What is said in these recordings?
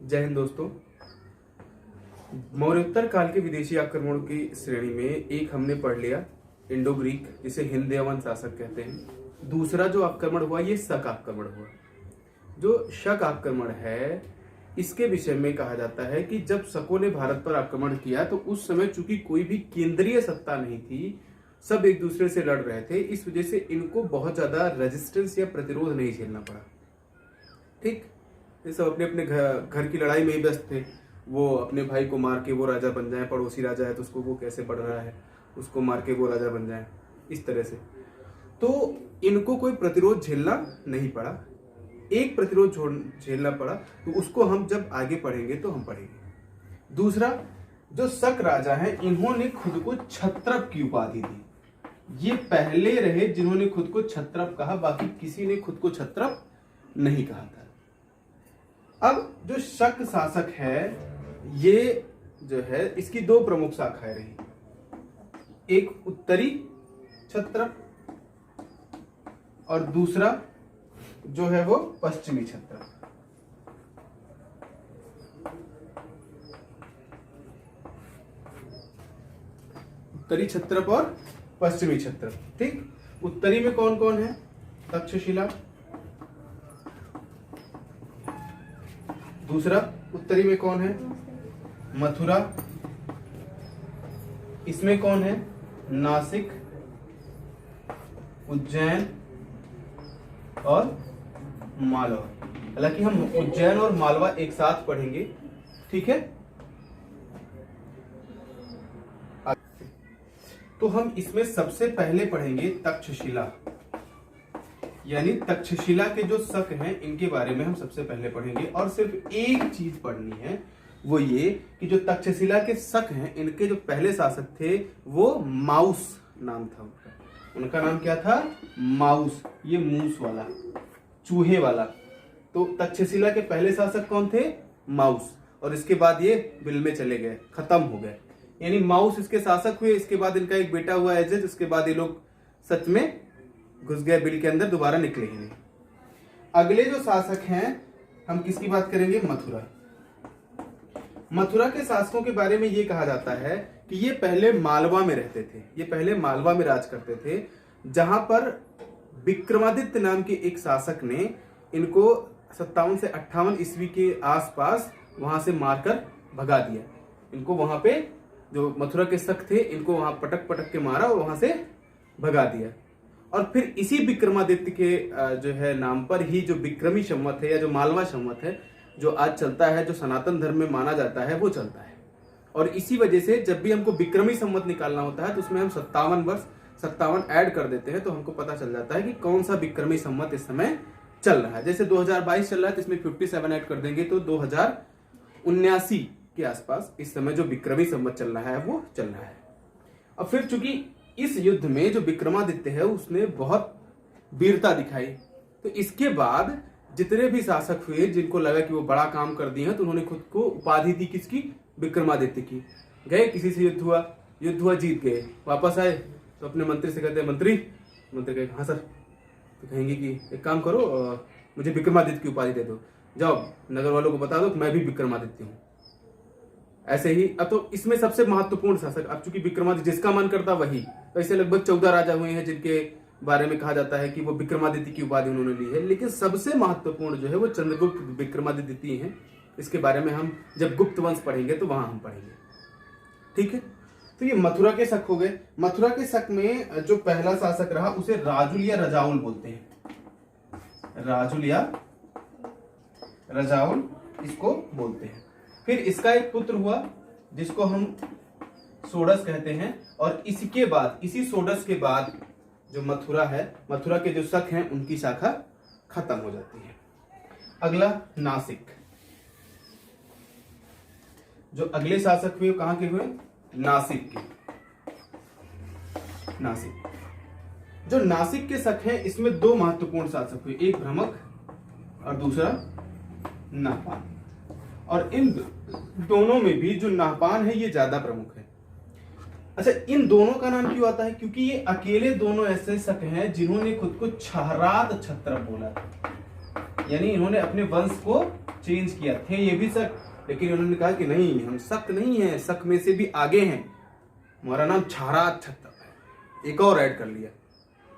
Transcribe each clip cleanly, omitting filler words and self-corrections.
जय हिंद दोस्तों। मौर्योत्तर काल के विदेशी आक्रमणों की श्रेणी में एक हमने पढ़ लिया इंडो ग्रीक, जिसे हिंद यवन शासक कहते हैं। दूसरा जो आक्रमण हुआ ये शक आक्रमण हुआ। जो शक आक्रमण है इसके विषय में कहा जाता है कि जब शकों ने भारत पर आक्रमण किया तो उस समय चूंकि कोई भी केंद्रीय सत्ता नहीं थी, सब एक दूसरे से लड़ रहे थे, इस वजह से इनको बहुत ज्यादा रेजिस्टेंस या प्रतिरोध नहीं झेलना पड़ा। ठीक, ये सब अपने अपने घर की लड़ाई में ही व्यस्त थे। वो अपने भाई को मार के वो राजा बन जाए, पड़ोसी राजा है तो उसको वो कैसे बढ़ रहा है, उसको मार के वो राजा बन जाए, इस तरह से। तो इनको कोई प्रतिरोध झेलना नहीं पड़ा, एक प्रतिरोध झेलना पड़ा, तो उसको हम जब आगे पढ़ेंगे तो हम पढ़ेंगे। दूसरा, जो शक राजा है इन्होंने खुद को क्षत्रप की उपाधि दी। ये पहले रहे जिन्होंने खुद को क्षत्रप कहा, बाकी किसी ने खुद को क्षत्रप नहीं कहा था। अब जो शक शासक है ये जो है इसकी दो प्रमुख शाखाएं रही, एक उत्तरी क्षत्रप और दूसरा जो है वो पश्चिमी क्षत्रप। उत्तरी क्षत्रप और पश्चिमी क्षत्रप। ठीक, उत्तरी में कौन कौन है? तक्षशिला। दूसरा उत्तरी में कौन है? मथुरा। इसमें कौन है? नासिक, उज्जैन और मालवा। हालांकि हम उज्जैन और मालवा एक साथ पढ़ेंगे, ठीक है। तो हम इसमें सबसे पहले पढ़ेंगे तक्षशिला, यानी तक्षशिला के जो शक हैं इनके बारे में हम सबसे पहले पढ़ेंगे। और सिर्फ एक चीज पढ़नी है, वो ये कि जो तक्षशिला के शक हैं इनके जो पहले शासक थे वो माउस नाम था उनका। उनका नाम क्या था? माउस, ये मूस वाला, चूहे वाला। तो तक्षशिला के पहले शासक कौन थे? माउस। और इसके बाद ये बिल में चले गए, खत्म हो गए, यानी माउस इसके शासक हुए। इसके बाद इनका एक बेटा हुआ एजेज, उसके बाद ये लोग सच में घुस गए बिल के अंदर, दोबारा निकले ही नहीं। अगले जो शासक हैं हम किसकी बात करेंगे? मथुरा। मथुरा के शासकों के बारे में ये कहा जाता है कि ये पहले मालवा में रहते थे, ये पहले मालवा में राज करते थे, जहां पर विक्रमादित्य नाम के एक शासक ने इनको 57 से 58 ईस्वी के आसपास वहां से मारकर भगा दिया। इनको वहां पे जो मथुरा के शक थे इनको वहां पटक पटक के मारा और वहां से भगा दिया। और फिर इसी विक्रमादित्य के जो है नाम पर ही जो विक्रमी संवत है या जो मालवा संवत है जो आज चलता है, जो सनातन धर्म में माना जाता है, वो चलता है। और इसी वजह से जब भी हमको विक्रमी संवत निकालना होता है तो उसमें हम 57 वर्ष 57 ऐड कर देते हैं, तो हमको पता चल जाता है कि कौन सा विक्रमी संवत इस समय चल रहा है। जैसे 2022 चल रहा है तो इसमें 57 ऐड कर देंगे तो 2079 के आसपास इस समय जो विक्रमी संवत चल रहा है वो चल रहा है। अब फिर चूंकि इस युद्ध में जो विक्रमादित्य है उसने बहुत वीरता दिखाई, तो इसके बाद जितने भी शासक हुए जिनको लगा कि वो बड़ा काम कर दिए हैं तो उन्होंने खुद को उपाधि दी, किसकी? विक्रमादित्य की। गए किसी से युद्ध हुआ, जीत गए, वापस आए तो अपने मंत्री से कहते हैं मंत्री कहे हाँ सर, तो कहेंगे कि एक काम करो, मुझे विक्रमादित्य की उपाधि दे दो, जाओ नगर वालों को बता दो मैं भी विक्रमादित्य हूँ। ऐसे ही अब तो इसमें सबसे महत्वपूर्ण शासक, अब चूंकि विक्रमादित्य जिसका मन करता वही, तो ऐसे लगभग 14 राजा हुए हैं जिनके बारे में कहा जाता है कि वो विक्रमादित्य की उपाधि उन्होंने ली है। लेकिन सबसे महत्वपूर्ण जो है वो चंद्रगुप्त विक्रमादित्य द्वितीय हैं। इसके बारे में हम जब गुप्त वंश पढ़ेंगे तो वहां हम पढ़ेंगे, ठीक है। तो ये मथुरा के शक हो गए। मथुरा के शक में जो पहला शासक रहा उसे राजुल या रजाउल बोलते हैं, राजुल या रजाउल इसको बोलते हैं। फिर इसका एक पुत्र हुआ जिसको हम सोडस कहते हैं, और इसके बाद, इसी सोडस के बाद जो मथुरा है, मथुरा के जो शक हैं उनकी शाखा खत्म हो जाती है। अगला नासिक। जो अगले शासक हुए कहां के हुए? नासिक के। नासिक, जो नासिक के शक हैं इसमें दो महत्वपूर्ण शासक हुए, एक भ्रमक और दूसरा नाहपान। और इन दोनों में भी जो नाहपान है ये ज्यादा प्रमुख है। अच्छा, इन दोनों का नाम क्यों आता है? क्योंकि ये अकेले दोनों ऐसे शक हैं जिन्होंने खुद को छहराद क्षत्रप बोला था। यानी इन्होंने अपने वंश को चेंज किया। थे ये भी शक, लेकिन उन्होंने कहा कि नहीं, हम शक नहीं है, शक में से भी आगे हैं, हमारा नाम क्षारात छत्रप है। एक और ऐड कर लिया,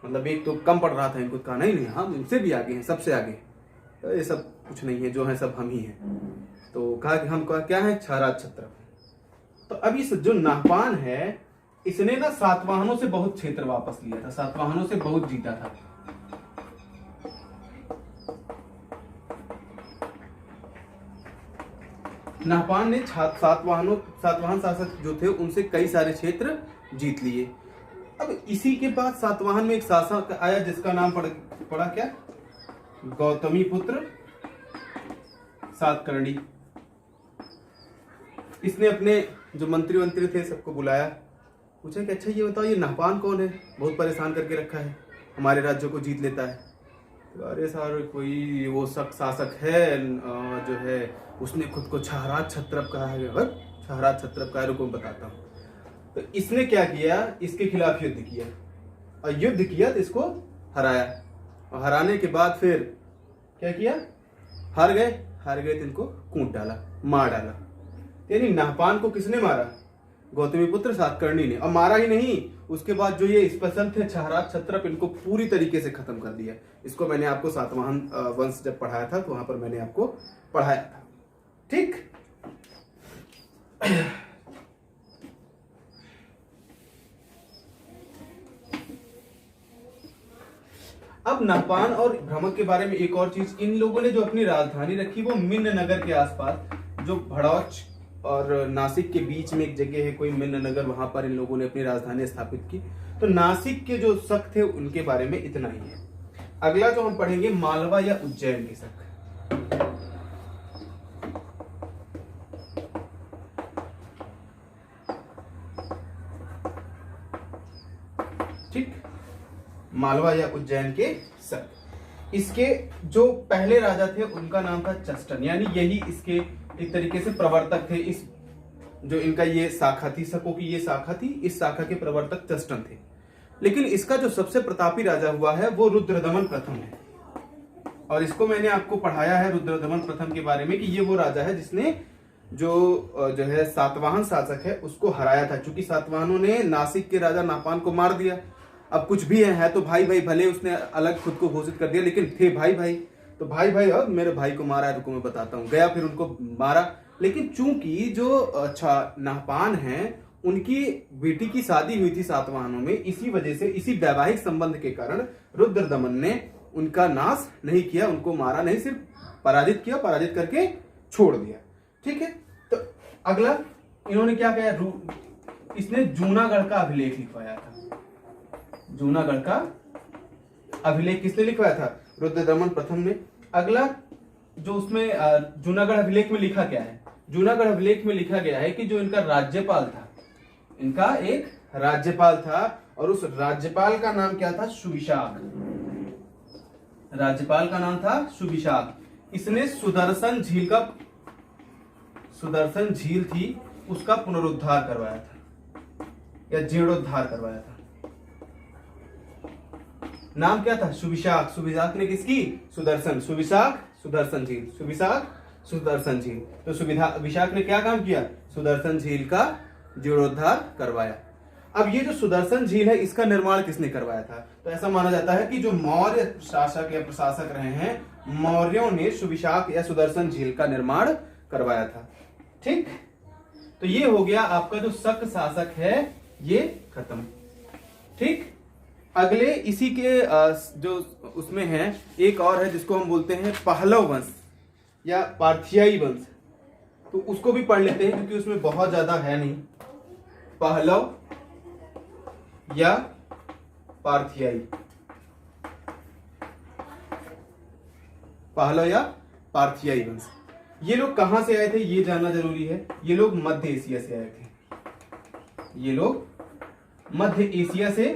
मतलब एक तो कम पड़ रहा था, इनको कहा नहीं हम इनसे भी आगे हैं, सबसे आगे। तो ये सब कुछ नहीं है, जो है सब हम ही हैं। तो कहा कि हम क्या है, क्षारात छत्रप। तो अब इस जो नाहपान है, इसने ना सातवाहनों से बहुत क्षेत्र वापस लिया था, सातवाहनों से बहुत जीता था। नाहपान ने सातवाहन शासक जो थे उनसे कई सारे क्षेत्र जीत लिए। अब इसी के बाद सातवाहन में एक शासक आया जिसका नाम पड़ा क्या, गौतमी पुत्र सातकर्णी। इसने अपने जो मंत्री थे सबको बुलाया, पूछा कि अच्छा ये बताओ, ये नाहपान कौन है, बहुत परेशान करके रखा है, हमारे राज्यों को जीत लेता है। तो अरे सर, कोई वो शासक है जो है उसने खुद को क्षारात छत्रप कहा है। क्षारात छत्रप कहा है, रुको बताता हूँ। तो इसने क्या किया, इसके खिलाफ युद्ध किया, और युद्ध किया तो इसको हराया, और हराने के बाद फिर क्या किया, हार गए तो इनको कूट डाला, मार डाला। यानी नाहपान को किसने मारा, गौतमी पुत्र सातकर्णी ने। और मारा ही नहीं, उसके बाद जो ये स्पेशल थे क्षारात छत्रप, इनको पूरी तरीके से खत्म कर दिया। इसको मैंने आपको सातवाहन वंश जब पढ़ाया था तो वहां पर मैंने आपको पढ़ाया था, ठीक। अब नाहपान और भ्रमक के बारे में एक और चीज, इन लोगों ने जो अपनी राजधानी रखी वो मिन्न नगर के आसपास, जो भड़ौच और नासिक के बीच में एक जगह है कोई मिन्न नगर, वहां पर इन लोगों ने अपनी राजधानी स्थापित की। तो नासिक के जो शक थे उनके बारे में इतना ही है। अगला जो हम पढ़ेंगे मालवा या उज्जैन के शक। ठीक, मालवा या उज्जैन के शक। इसके जो पहले राजा थे उनका नाम था चस्टन, यानी यही इसके एक तरीके से प्रवर्तक थे। इस जो इनका ये शाखा थी, शकों की ये शाखा थी, इस शाखा के प्रवर्तक चस्टन थे। लेकिन इसका जो सबसे प्रतापी राजा हुआ है वो रुद्रदमन प्रथम है, और इसको मैंने आपको पढ़ाया है रुद्रदमन प्रथम के बारे में कि ये वो राजा है जिसने जो है सातवाहन शासक है उसको हराया था। क्योंकि सातवाहनों ने नासिक के राजा नाहपान को मार दिया। अब कुछ भी है तो भाई भाई, भले उसने अलग खुद को घोषित कर दिया लेकिन थे भाई भाई। तो भाई भाई, अब मेरे भाई को मारा है, रुको मैं बताता हूँ। गया, फिर उनको मारा। लेकिन चूंकि जो अच्छा नाहपान है, उनकी बेटी की शादी हुई थी सातवाहनों में, इसी वजह से, इसी वैवाहिक संबंध के कारण रुद्रदमन ने उनका नाश नहीं किया, उनको मारा नहीं, सिर्फ पराजित किया, पराजित करके छोड़ दिया। ठीक है। तो अगला इन्होंने क्या किया, इसने जूनागढ़ का अभिलेख लिखवाया था। जूनागढ़ का अभिलेख किसने लिखवाया था, रुद्रदमन प्रथम ने। अगला जो उसमें जूनागढ़ अभिलेख में लिखा क्या है, जूनागढ़ अभिलेख में लिखा गया है कि जो इनका राज्यपाल था, इनका एक राज्यपाल था, और उस राज्यपाल का नाम क्या था, सुविशाख। राज्यपाल का नाम था सुविशाख। इसने सुदर्शन झील थी उसका पुनरुद्धार करवाया था, या जीर्णोद्धार करवाया था। नाम क्या था, सुविशाख। सुविशाख ने किसकी, सुदर्शन। सुविशाख सुदर्शन झील, सुविशाख सुदर्शन झील। तो विशाख ने क्या काम किया, सुदर्शन झील का जीर्णोद्धार करवाया। अब ये जो सुदर्शन झील है इसका निर्माण किसने करवाया था, तो ऐसा माना जाता है कि जो मौर्य शासक या प्रशासक रहे हैं, मौर्यों ने सुविशाख या सुदर्शन झील का निर्माण करवाया था। ठीक, तो ये हो गया आपका जो शक शासक है, ये खत्म। ठीक, अगले इसी के जो उसमें है एक और है जिसको हम बोलते हैं पहलव वंश या पार्थियाई वंश। तो उसको भी पढ़ लेते हैं क्योंकि उसमें बहुत ज्यादा है नहीं। पहलव या पार्थियाई, पहलव या पार्थियाई वंश, ये लोग कहां से आए थे ये जानना जरूरी है। ये लोग मध्य एशिया से आए थे। ये लोग मध्य एशिया से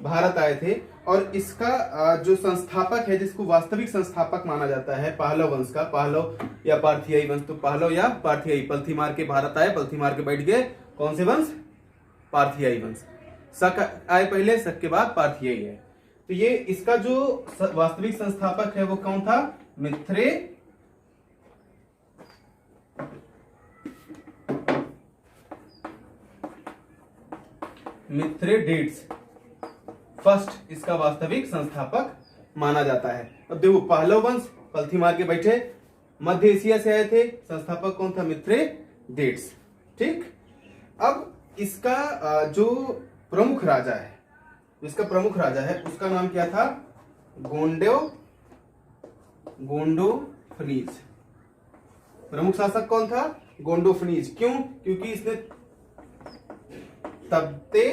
भारत आए थे, और इसका जो संस्थापक है, जिसको वास्तविक संस्थापक माना जाता है पहलव वंश का, पहलव या पार्थियाई वंश, तो पहलव या पार्थियाई, पलथी मार के भारत आए, पलथी मार के बैठ गए, कौन से वंश, पार्थियाई वंश। शक आए पहले, शक के बाद पार्थियाई है। तो ये इसका जो वास्तविक संस्थापक है वो कौन था, मिथ्रे मिथ्रेडेट्स फर्स्ट इसका वास्तविक संस्थापक माना जाता है। अब देखो पहलव वंश पलथी मार के बैठे, मध्य एशिया से आए थे, संस्थापक कौन था? मिथ्रेडेट्स। ठीक, अब इसका जो प्रमुख राजा है, इसका प्रमुख राजा है उसका नाम क्या था? गोंडोफनीज। प्रमुख शासक कौन था? गोंडोफनीज। क्यों? क्योंकि इसने तब्ते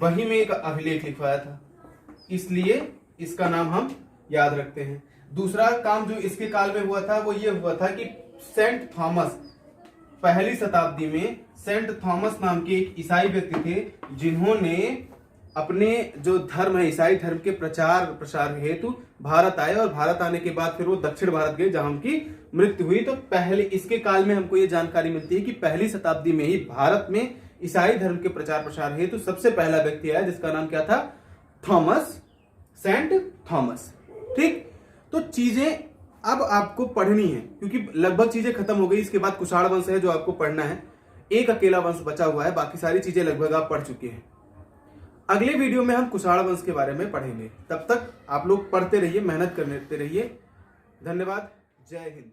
वही में एक अभिलेख लिखवाया था, इसलिए इसका नाम हम याद रखते हैं। दूसरा काम जो इसके काल में हुआ था वो ये हुआ था कि सेंट थॉमस, पहली शताब्दी में सेंट थॉमस नाम के एक ईसाई व्यक्ति थे जिन्होंने अपने जो धर्म है ईसाई धर्म के प्रसार हेतु भारत आए, और भारत आने के बाद फिर वो दक्षिण भारत गए जहां उनकी मृत्यु हुई। तो पहले इसके काल में हमको ये जानकारी मिलती है कि पहली शताब्दी में ही भारत में ईसाई धर्म के प्रचार प्रसार हेतु सबसे पहला व्यक्ति आया जिसका नाम क्या था? Thomas, Saint Thomas. ठीक, तो चीजें अब आपको पढ़नी है क्योंकि लगभग चीजें खत्म हो गई। इसके बाद कुषाण वंश है जो आपको पढ़ना है, एक अकेला वंश बचा हुआ है, बाकी सारी चीजें लगभग आप पढ़ चुके हैं। अगले वीडियो में हम कुषाण वंश के बारे में पढ़ेंगे। तब तक आप लोग पढ़ते रहिए, मेहनत करते रहिए। धन्यवाद। जय हिंद।